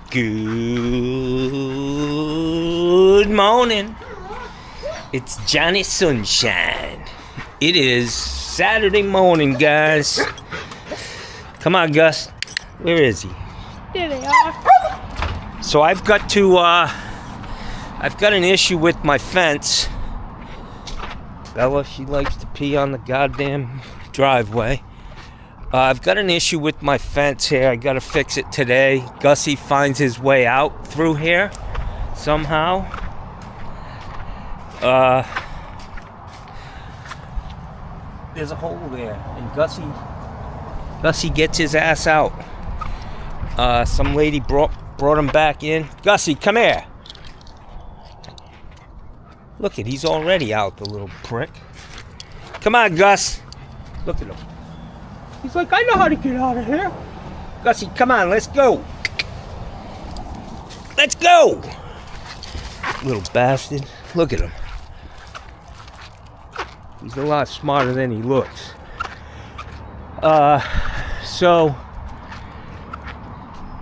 Good morning. It's Johnny Sunshine. It is Saturday morning, guys. Come on, Gus. Where is he? There they are. So I've got an issue with my fence. Bella, she likes to pee on the goddamn driveway. I've got an issue with my fence here. I gotta fix it today. Gussie finds his way out through here somehow. There's a hole there, and Gussie gets his ass out. Some lady brought him back in. Gussie, come here. Look he's already out, the little prick. Come on, Gus. Look at him. He's like, I know how to get out of here. Gussie, come on, let's go. Let's go. Little bastard. Look at him. He's a lot smarter than he looks. So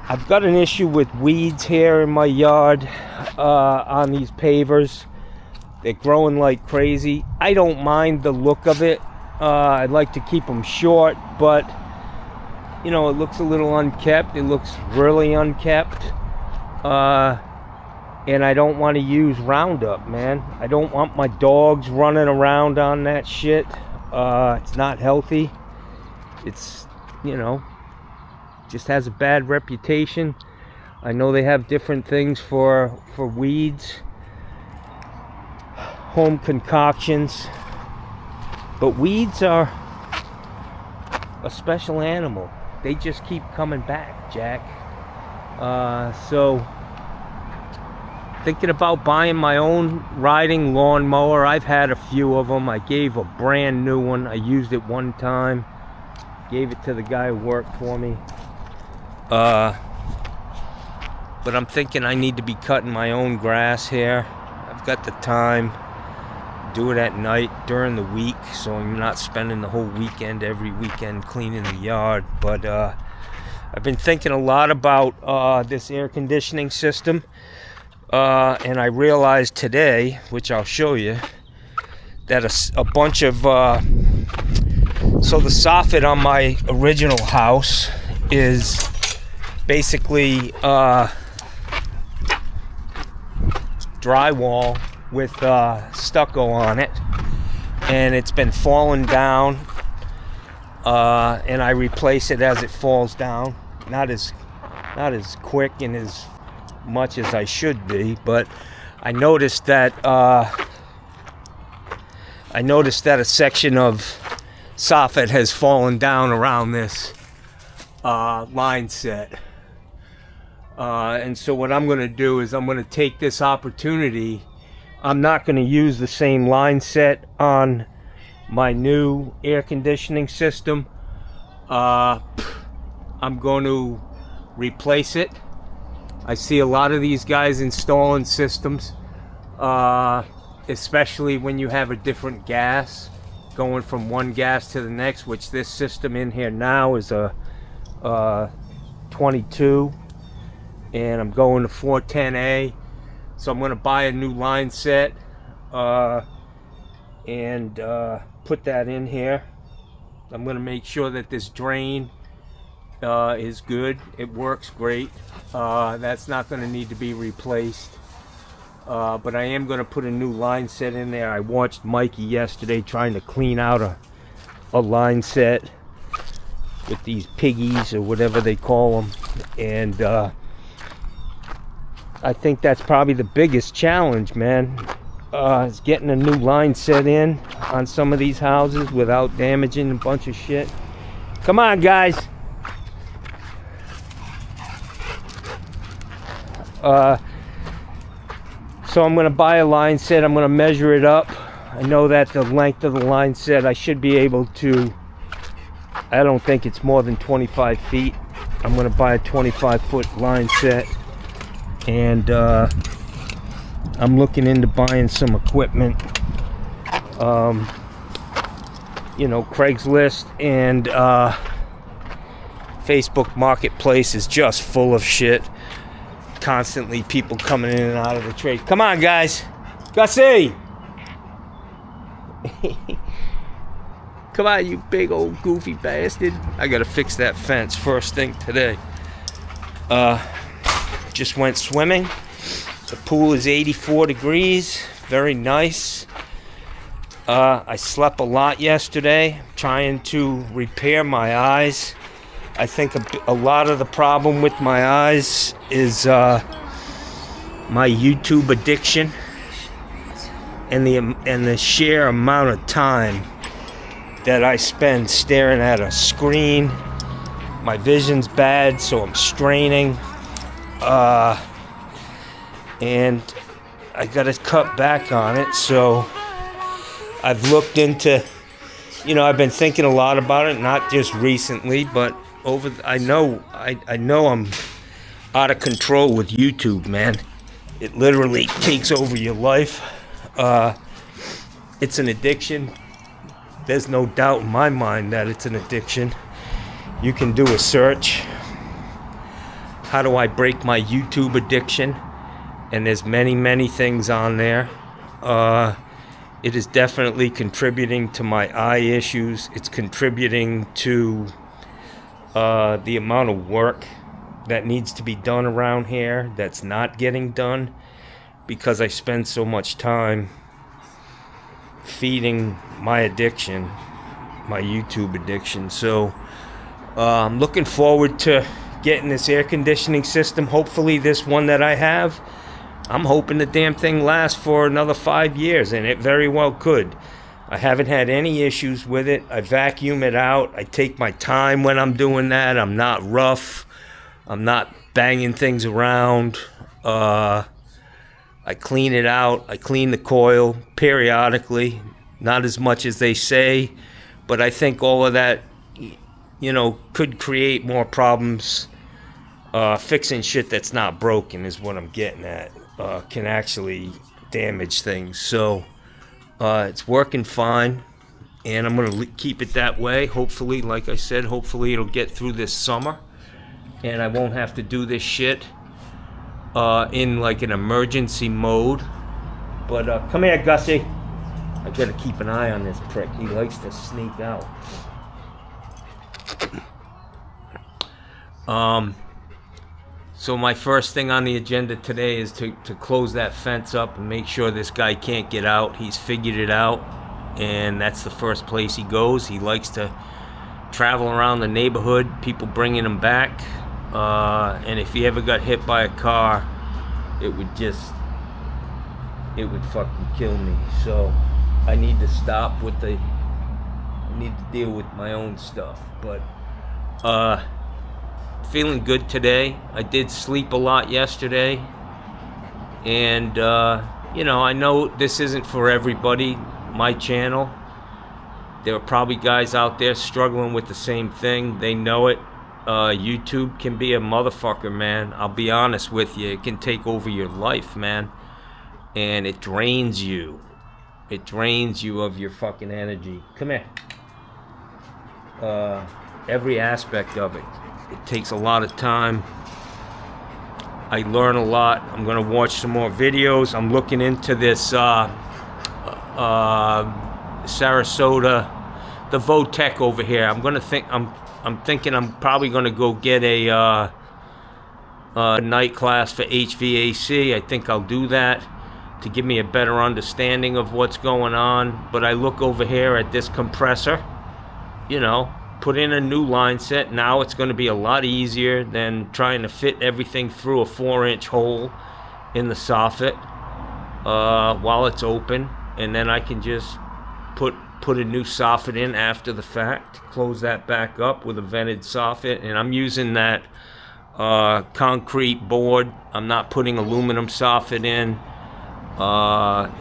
I've got an issue with weeds here in my yard on these pavers. They're growing like crazy. I don't mind the look of it. I'd like to keep them short, but you know, it looks a little unkept. It looks really unkept. And I don't want to use Roundup, man. I don't want my dogs running around on that shit. It's not healthy. It's, you know, just has a bad reputation. I know they have different things for weeds, home concoctions, but weeds are a special animal. They just keep coming back, Jack. So thinking about buying my own riding lawnmower. I've had a few of them. I gave a brand new one. I used it one time. Gave it to the guy who worked for me. But I'm thinking I need to be cutting my own grass here. I've got the time. Do it at night during the week, so I'm not spending the whole weekend, every weekend, cleaning the yard. But I've been thinking a lot about this air conditioning system. And I realized today, which I'll show you, that a bunch of so the soffit on my original house is basically drywall with stucco on it, and it's been falling down, and I replace it as it falls down. Not as quick and as much as I should be, but I noticed that a section of soffit has fallen down around this line set, and so what I'm going to do is I'm going to take this opportunity. I'm not going to use the same line set on my new air conditioning system. I'm going to replace it. I see a lot of these guys installing systems, especially when you have a different gas, going from one gas to the next, which this system in here now is a 22, and I'm going to 410A. So I'm going to buy a new line set and put that in here. I'm going to make sure that this drain is good. It works great. That's not going to need to be replaced. But I am going to put a new line set in there. I watched Mikey yesterday trying to clean out a line set with these piggies or whatever they call them. And I think that's probably the biggest challenge, man, is getting a new line set in on some of these houses without damaging a bunch of shit. Come on, guys. So I'm going to buy a line set. I'm going to measure it up. I know that the length of the line set, I should be able to, I don't think it's more than 25 feet. I'm going to buy a 25-foot line set. And I'm looking into buying some equipment. You know, Craigslist and Facebook Marketplace is just full of shit. constantly people coming in and out of the trade. Come on, guys. Gussie! Come on, you big old goofy bastard. I gotta fix that fence first thing today. Just went swimming. The pool is 84 degrees. Very nice. I slept a lot yesterday, trying to repair my eyes. I think a lot of the problem with my eyes is my YouTube addiction and the sheer amount of time that I spend staring at a screen. My vision's bad, so I'm straining. And I gotta cut back on it, so I've looked into, I've been thinking a lot about it, not just recently, but I know I'm out of control with YouTube, man. It literally takes over your life. It's an addiction. There's no doubt in my mind that it's an addiction. You can do a search. How do I break my YouTube addiction? And there's many things on there. It is definitely contributing to my eye issues. It's contributing to the amount of work that needs to be done around here that's not getting done because I spend so much time feeding my addiction, my YouTube addiction. So I'm looking forward to getting this air conditioning system. Hopefully this one that I have, I'm hoping the damn thing lasts for another 5 years, and it very well could. I haven't had any issues with it. I vacuum it out. I take my time when I'm doing that. I'm not rough. I'm not banging things around. I clean it out. I clean the coil periodically. Not as much as they say, but I think all of that, could create more problems. Fixing shit that's not broken is what I'm getting at. Can actually damage things. So it's working fine, and I'm going to keep it that way. Hopefully, like I said, hopefully it'll get through this summer, and I won't have to do this shit in like an emergency mode. But come here, Gussie. I got to keep an eye on this prick. He likes to sneak out. So my first thing on the agenda today is to close that fence up and make sure this guy can't get out. He's figured it out, and that's the first place he goes. He likes to travel around the neighborhood, people bringing him back, and if he ever got hit by a car, it would fucking kill me. So I need to stop with I need to deal with my own stuff. But feeling good today. I did sleep a lot yesterday, and I know this isn't for everybody, my channel. There are probably guys out there struggling with the same thing. They know it. YouTube can be a motherfucker, man. I'll be honest with you. It can take over your life, man, and it drains you. It drains you of your fucking energy. Come here. Every aspect of it. It takes a lot of time. I learn a lot. I'm gonna watch some more videos. I'm looking into this Sarasota, the Votech over here. I'm thinking I'm probably gonna go get a night class for HVAC. I think I'll do that to give me a better understanding of what's going on. But I look over here at this compressor, put in a new line set. Now it's going to be a lot easier than trying to fit everything through a 4-inch hole in the soffit while it's open, and then I can just put a new soffit in after the fact, close that back up with a vented soffit. And I'm using that concrete board. I'm not putting aluminum soffit in.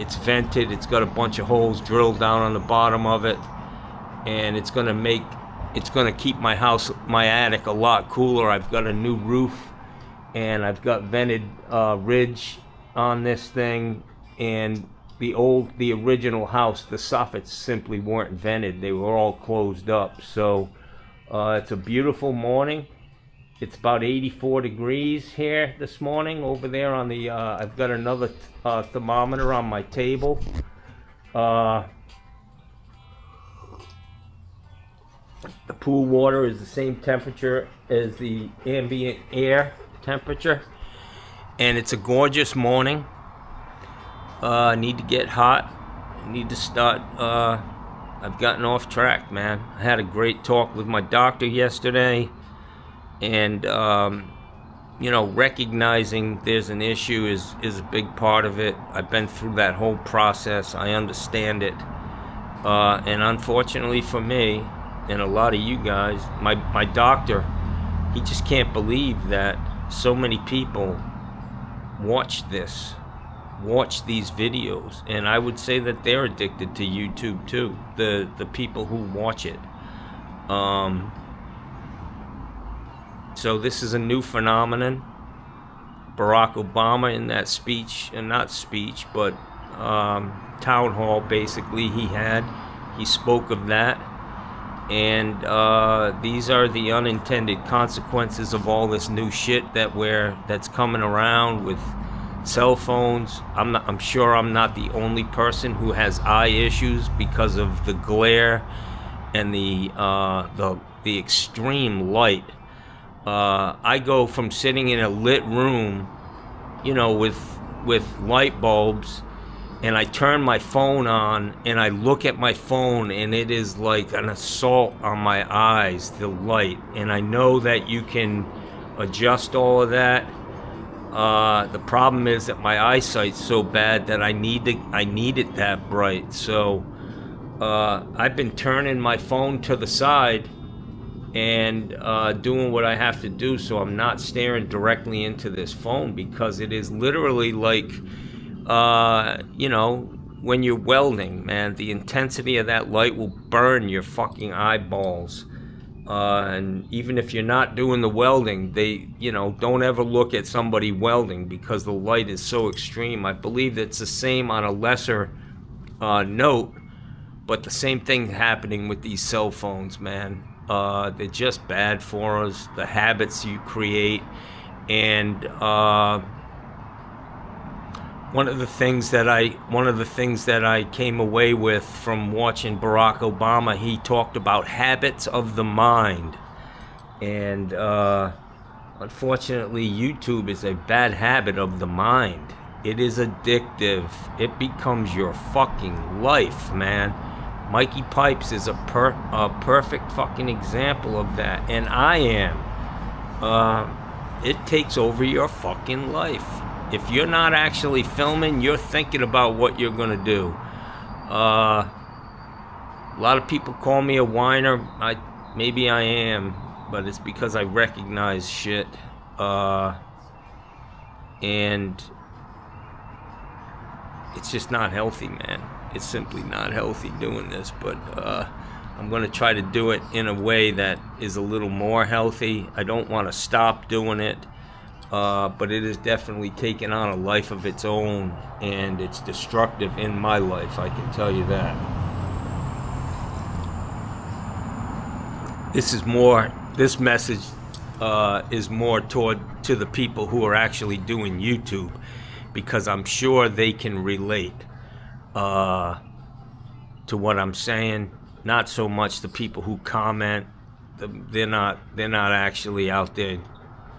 It's vented. It's got a bunch of holes drilled down on the bottom of it, and it's going to keep my house, my attic, a lot cooler. I've got a new roof, and I've got vented ridge on this thing. And the original house, the soffits simply weren't vented. They were all closed up. So it's a beautiful morning, It's about 84 degrees here this morning. Over there on the, I've got another thermometer on my table. The pool water is the same temperature as the ambient air temperature. And it's a gorgeous morning. I need to get hot. I need to start, I've gotten off track, man. I had a great talk with my doctor yesterday. And, you know, recognizing there's an issue is a big part of it. I've been through that whole process. I understand it. And unfortunately for me, and a lot of you guys, my doctor, he just can't believe that so many people watch these videos. And I would say that they're addicted to YouTube too, the people who watch it. So this is a new phenomenon. Barack Obama, in that speech, and not speech, but town hall basically he spoke of that. And these are the unintended consequences of all this new shit that's coming around with cell phones. I'm sure I'm not the only person who has eye issues because of the glare and the extreme light. I go from sitting in a lit room, you know, with light bulbs, and I turn my phone on and I look at my phone, and it is like an assault on my eyes, the light. And I know that you can adjust all of that. The problem is that my eyesight's so bad that I need it that bright. So I've been turning my phone to the side and doing what I have to do so I'm not staring directly into this phone, because it is literally like, you know, when you're welding, man, the intensity of that light will burn your fucking eyeballs. And even if you're not doing the welding, you know, don't ever look at somebody welding because the light is so extreme. I believe it's the same on a lesser note, but the same thing happening with these cell phones, man. They're just bad for us, the habits you create. And one of the things that I came away with from watching Barack Obama, he talked about habits of the mind. And unfortunately, YouTube is a bad habit of the mind. It is addictive. It becomes your fucking life, man. Mikey Pipes is a perfect fucking example of that, and I am. It takes over your fucking life. If you're not actually filming, you're thinking about what you're gonna do. A lot of people call me a whiner. Maybe I am, but it's because I recognize shit. And it's just not healthy, man. It's simply not healthy doing this, but I'm going to try to do it in a way that is a little more healthy. I don't want to stop doing it, but it is definitely taking on a life of its own, and it's destructive in my life, I can tell you that. This message is more to the people who are actually doing YouTube, because I'm sure they can relate to what I'm saying. Not so much the people who comment. They're not actually out there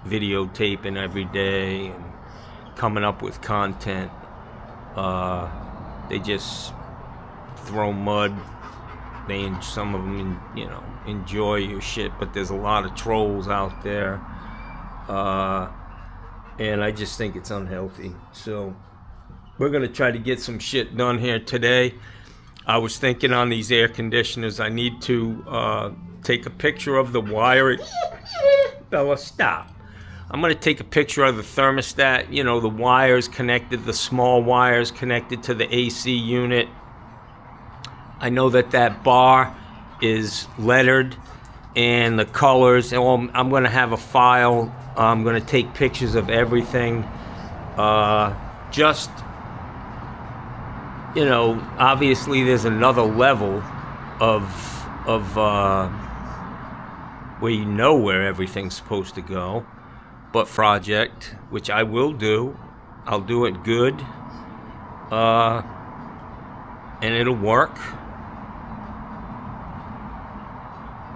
videotaping every day and coming up with content. They just throw mud. Some of them, you know, enjoy your shit, but there's a lot of trolls out there, and I just think it's unhealthy. So we're gonna try to get some shit done here today. I was thinking on these air conditioners, I need to take a picture of the wire. Bella, stop. I'm gonna take a picture of the thermostat, you know, the wires connected, the small wires connected to the AC unit. I know that bar is lettered, and the colors, and I'm gonna have a file. I'm gonna take pictures of everything. Just, you know, obviously there's another level of where you know where everything's supposed to go. But project, which I will do, I'll do it good, and it'll work.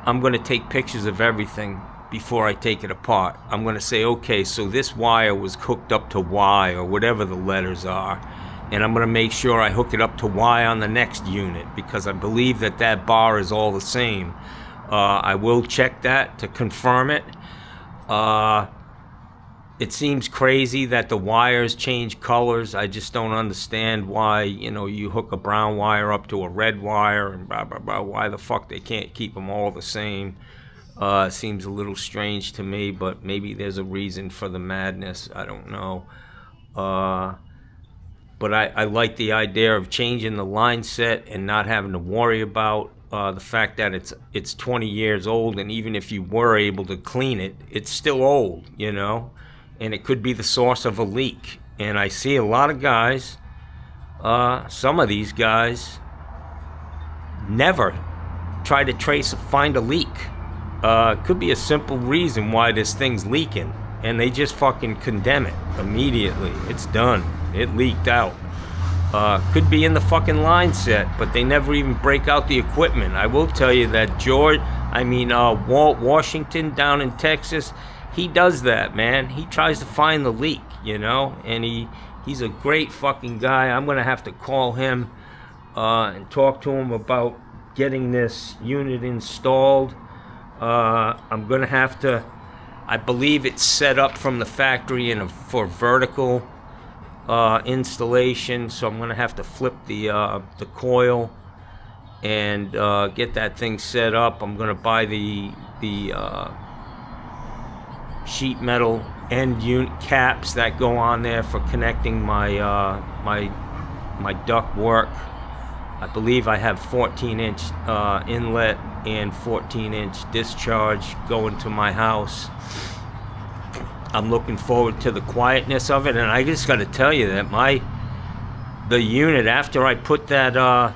I'm going to take pictures of everything before I take it apart. I'm going to say, okay, so this wire was hooked up to Y or whatever the letters are, and I'm going to make sure I hook it up to Y on the next unit, because I believe that that bar is all the same. I will check that to confirm it. It seems crazy that the wires change colors. I just don't understand why, you know, you hook a brown wire up to a red wire and blah, blah, blah. Why the fuck they can't keep them all the same? Seems a little strange to me, but maybe there's a reason for the madness. I don't know. But I like the idea of changing the line set and not having to worry about the fact that it's 20 years old, and even if you were able to clean it, it's still old, you know? And it could be the source of a leak. And I see a lot of guys, some of these guys, never try to find a leak. Could be a simple reason why this thing's leaking, and they just fucking condemn it immediately. It's done. It leaked out. Could be in the fucking line set, but they never even break out the equipment. I will tell you that Walt Washington down in Texas, he does that, man. He tries to find the leak, you know, and he's a great fucking guy. I'm gonna have to call him and talk to him about getting this unit installed. I'm gonna have to, I believe it's set up from the factory for vertical installation, so I'm gonna have to flip the coil and get that thing set up. I'm gonna buy the sheet metal end unit caps that go on there for connecting my duct work. I believe I have 14-inch inlet and 14-inch discharge going to my house. I'm looking forward to the quietness of it, and I just got to tell you that the unit, after I put that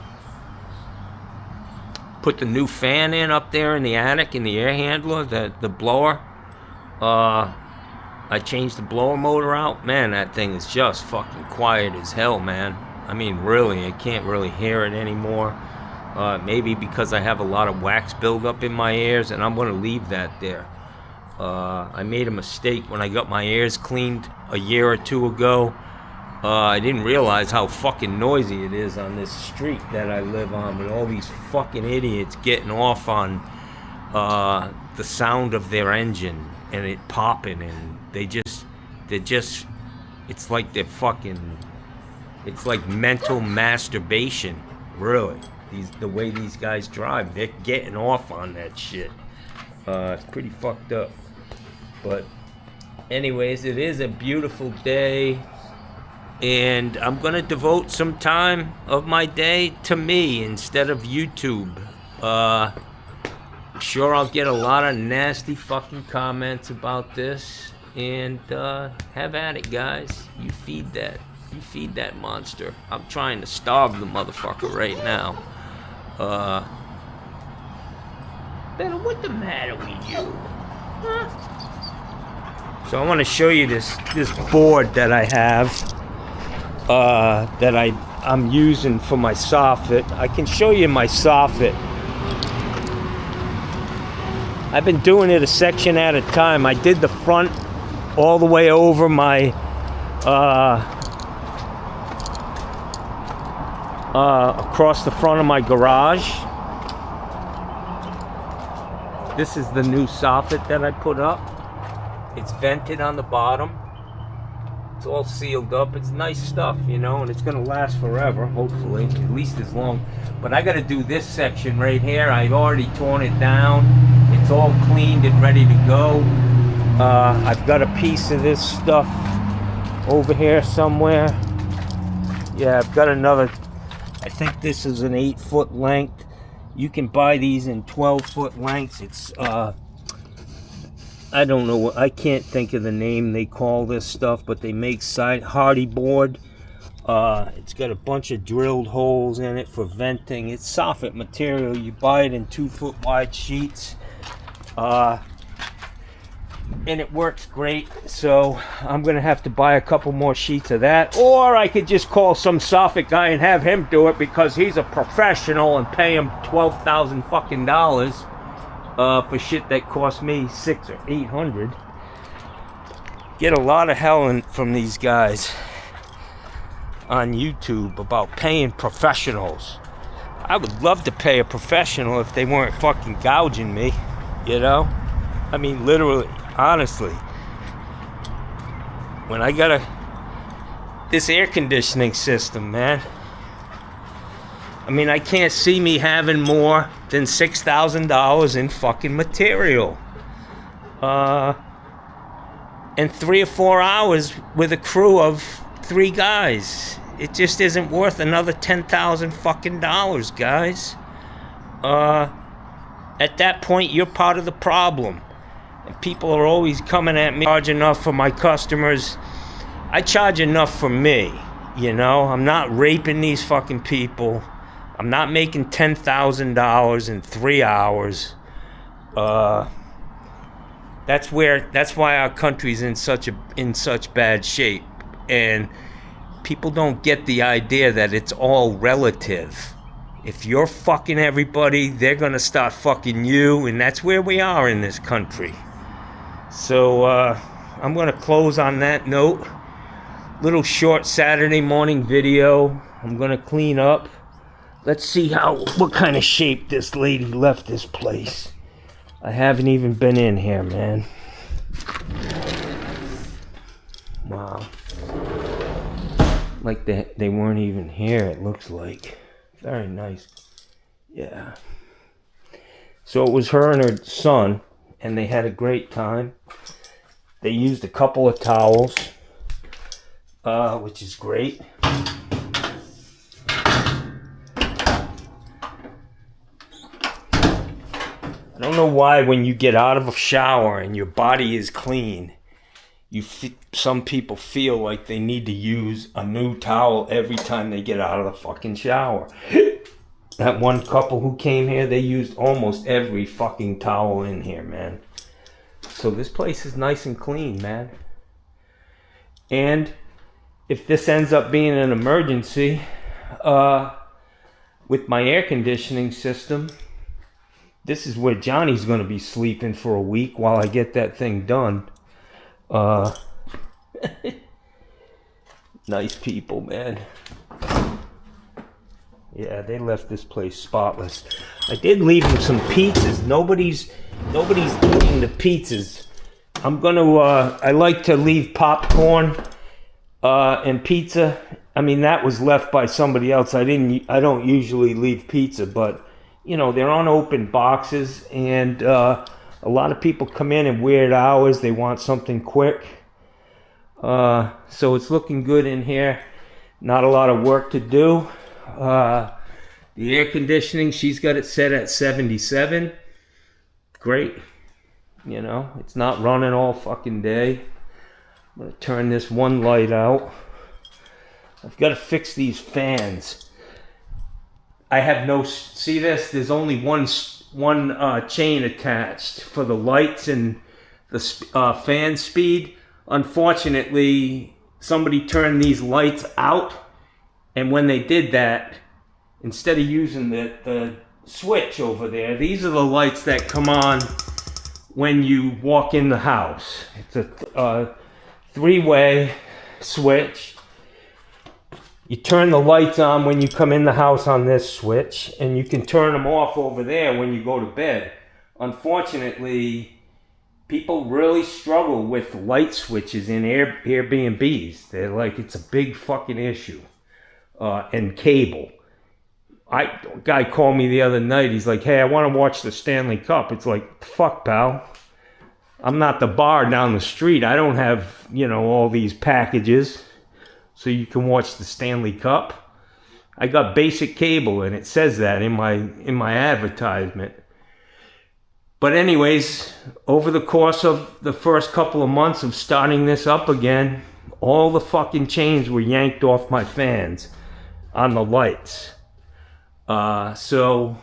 put the new fan in up there in the attic, in the air handler, the blower, I changed the blower motor out. Man, that thing is just fucking quiet as hell, man. I mean, really, I can't really hear it anymore. Maybe because I have a lot of wax buildup in my ears, and I'm going to leave that there. I made a mistake when I got my ears cleaned a year or two ago. I didn't realize how fucking noisy it is on this street that I live on, with all these fucking idiots getting off on the sound of their engine and it popping, and they're just, it's like it's like mental masturbation, really. The way these guys drive, they're getting off on that shit. It's pretty fucked up. But anyways, it is a beautiful day, and I'm gonna devote some time of my day to me instead of YouTube. I'm sure I'll get a lot of nasty fucking comments about this, and have at it, guys. You feed that monster. I'm trying to starve the motherfucker right now. Better, what the matter with you? Huh? So I want to show you this board that I have, that I'm using for my soffit. I can show you my soffit. I've been doing it a section at a time. I did the front all the way over my across the front of my garage. This is the new soffit that I put up. It's vented on the bottom. It's all sealed up. It's nice stuff, you know, and it's gonna last forever, hopefully, at least as long. But I gotta do this section right here. I've already torn it down. It's all cleaned and ready to go. I've got a piece of this stuff over here somewhere. Yeah, I've got another. I think this is an 8-foot length. You can buy these in 12-foot lengths. It's I don't know, I can't think of the name they call this stuff, but they make hardy board. It's got a bunch of drilled holes in it for venting. It's soffit material. You buy it in 2-foot wide sheets. And it works great, so I'm gonna have to buy a couple more sheets of that, or I could just call some soffit guy and have him do it because he's a professional and pay him $12,000 fucking dollars for shit that cost me $600 or $800. Get a lot of hell from these guys on YouTube about paying professionals. I would love to pay a professional if they weren't fucking gouging me, you know? I mean, literally, honestly. When I got this air conditioning system, man. I mean, I can't see me having more than $6,000 in fucking material. And 3 or 4 hours with a crew of 3 guys. It just isn't worth another $10,000 fucking dollars, guys. At that point, you're part of the problem. And people are always coming at me, charge enough for my customers. I charge enough for me, you know? I'm not raping these fucking people. I'm not making $10,000 in 3 hours. That's why our country's in such bad shape. And people don't get the idea that it's all relative. If you're fucking everybody, they're gonna start fucking you, and that's where we are in this country. So I'm gonna close on that note. Little short Saturday morning video. I'm gonna clean up. Let's see what kind of shape this lady left this place. I haven't even been in here, man. Wow. Like they weren't even here, it looks like. Very nice. Yeah. So it was her and her son, and they had a great time. They used a couple of towels, which is great. I don't know why when you get out of a shower and your body is clean, some people feel like they need to use a new towel every time they get out of the fucking shower. That one couple who came here, they used almost every fucking towel in here, man. So this place is nice and clean, man. And if this ends up being an emergency, with my air conditioning system, this is where Johnny's going to be sleeping for a week while I get that thing done. Nice people, man. Yeah, they left this place spotless. I did leave them some pizzas. Nobody's eating the pizzas. I'm gonna, I like to leave popcorn and pizza. I mean, that was left by somebody else. I don't usually leave pizza, but you know, they're unopened boxes, and a lot of people come in weird hours. They want something quick. So it's looking good in here. Not a lot of work to do. The air conditioning, she's got it set at 77. Great. You know, it's not running all fucking day. I'm gonna turn this one light out. I've got to fix these fans. I have no, see this? There's only one chain attached for the lights and the fan speed. Unfortunately, somebody turned these lights out, and when they did that, instead of using the switch over there, these are the lights that come on when you walk in the house. It's a three-way switch. You turn the lights on when you come in the house on this switch, and you can turn them off over there when you go to bed. Unfortunately, people really struggle with light switches in Airbnbs. They're like, it's a big fucking issue. And cable. A guy called me the other night. He's like, hey, I want to watch the Stanley Cup. It's like, fuck, pal. I'm not the bar down the street. I don't have, you know, all these packages so you can watch the Stanley Cup. I got basic cable, and it says that in my advertisement. But anyways, over the course of the first couple of months of starting this up again, all the fucking chains were yanked off my fans on the lights. So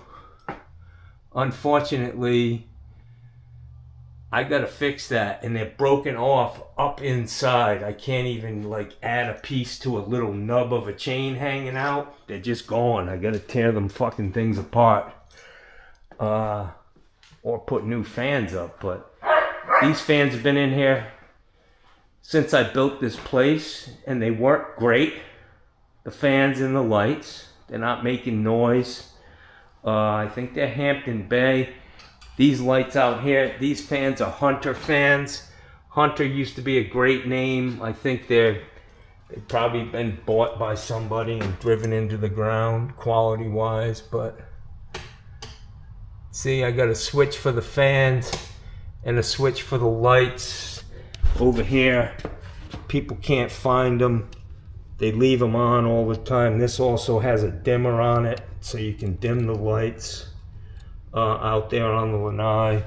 unfortunately, I gotta fix that, and they're broken off up inside. I can't even like add a piece to a little nub of a chain hanging out. They're just gone. I gotta tear them fucking things apart, or put new fans up. But these fans have been in here since I built this place, and they work great. The fans and the lights, they're not making noise. I think they're Hampton Bay. These lights out here, these fans are Hunter fans. Hunter used to be a great name. I think they've probably been bought by somebody and driven into the ground quality wise. But see, I got a switch for the fans and a switch for the lights. Over here, people can't find them. They leave them on all the time. This also has a dimmer on it, so you can dim the lights out there on the lanai.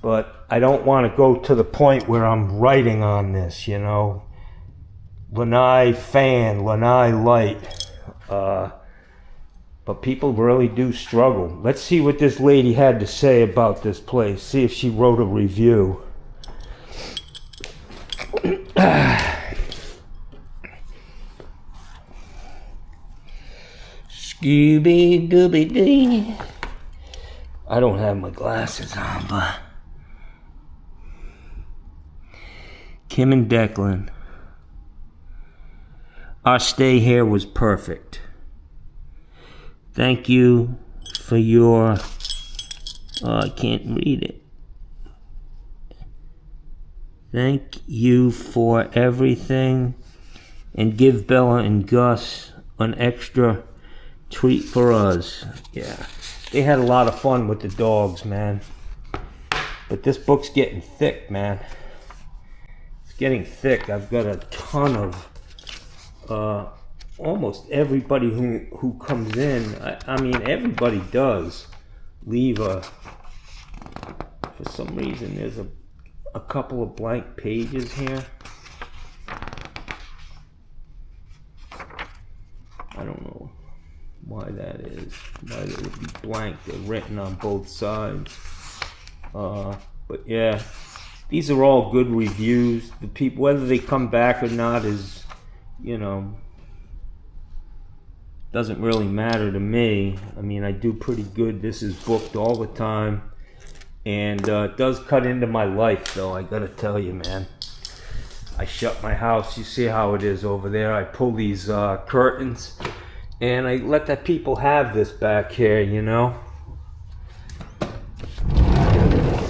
But I don't want to go to the point where I'm writing on this, you know. Lanai fan, lanai light. But people really do struggle. Let's see what this lady had to say about this place. See if she wrote a review. Scooby-Dooby-Doo. I don't have my glasses on, but Kim and Declan, our stay here was perfect. Thank you for your, I can't read it. Thank you for everything, and give Bella and Gus an extra treat for us. Yeah, they had a lot of fun with the dogs, man. But this book's getting thick, man. It's getting thick. I've got a ton of almost everybody who comes in. I mean, everybody does leave for some reason there's a couple of blank pages here. I don't know why that is. Why they would be blank. They're written on both sides. But yeah, these are all good reviews. The people, whether they come back or not is, you know, doesn't really matter to me. I mean, I do pretty good. This is booked all the time. And it does cut into my life, though, I gotta tell you, man. I shut my house. You see how it is over there. I pull these curtains, and I let the people have this back here, you know.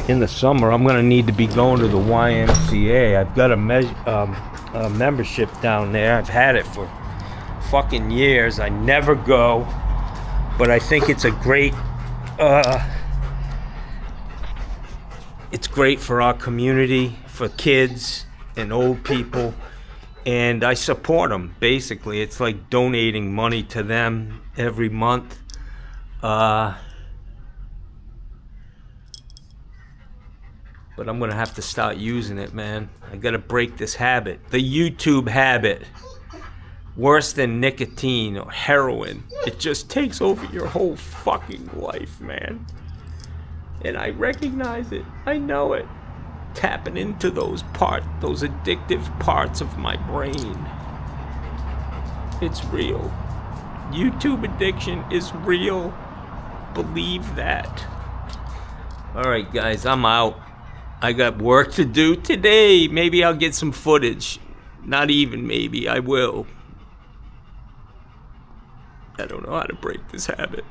In the summer, I'm gonna need to be going to the YMCA. I've got a membership down there. I've had it for fucking years. I never go, but I think it's a great it's great for our community, for kids and old people, and I support them. Basically, it's like donating money to them every month. But I'm gonna have to start using it, man. I gotta break this habit, the YouTube habit. Worse than nicotine or heroin. It just takes over your whole fucking life, man. And I recognize it. I know it. Tapping into those addictive parts of my brain. It's real. YouTube addiction is real. Believe that. Alright guys, I'm out. I got work to do today. Maybe I'll get some footage. Not even maybe, I will. I don't know how to break this habit.